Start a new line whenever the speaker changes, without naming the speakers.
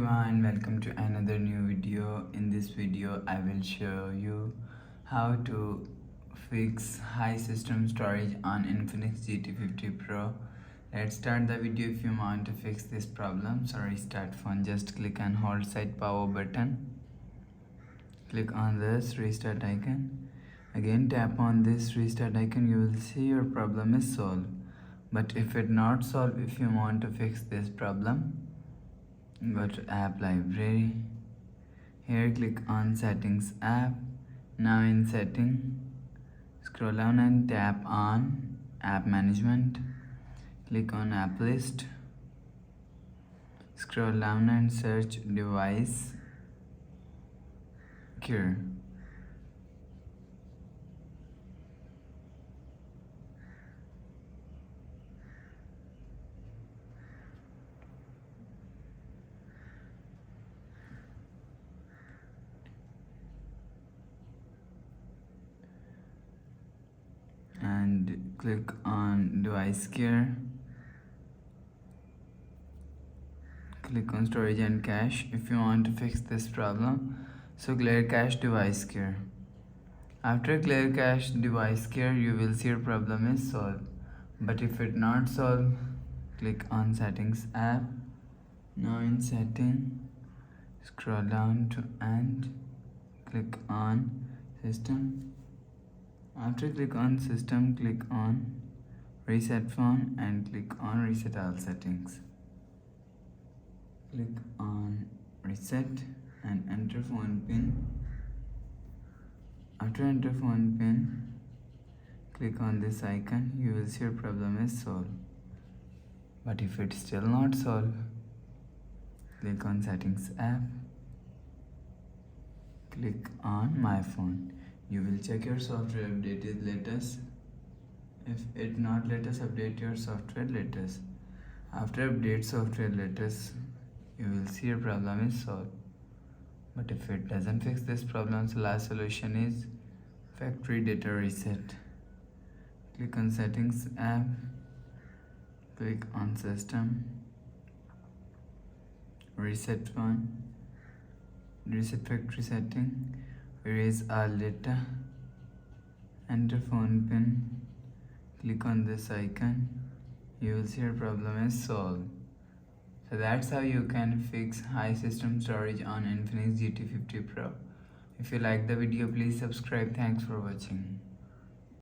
everyone, welcome to another new video. In this video I will show you how to fix high system storage on Infinix GT50 Pro. Let's start the video. If you want to fix this problem, so restart phone, just click and hold side power button, click on this restart icon, again tap on this restart icon. You will see your problem is solved. But if it not solved, if you want to fix this problem, go to app library. Here click on settings app. Now in setting, scroll down and tap on app management. Click on app list. Scroll down and search device cure. And click on device care. Click on storage and cache if you want to fix this problem. So clear cache device care. After clear cache device care, you will see your problem is solved. But if it not solved, click on settings app. Now in setting, scroll down to end, click on system. After click on system, click on reset phone and click on reset all settings. Click on reset and enter phone pin. After enter phone pin, click on this icon. You will see your problem is solved. But if it's still not solved, click on settings app. Click on my phone. You will check your software updated latest. If it not latest, update your software latest. After update software latest, you will see your problem is solved. But if it doesn't fix this problem, the last solution is factory data reset. Click on settings app. Click on system. Reset phone. Reset factory setting. Erase all data. Enter phone pin. Click on this icon. You will see your problem is solved. So that's how you can fix high system storage on Infinix GT50 Pro. If you like the video, please subscribe. Thanks for watching.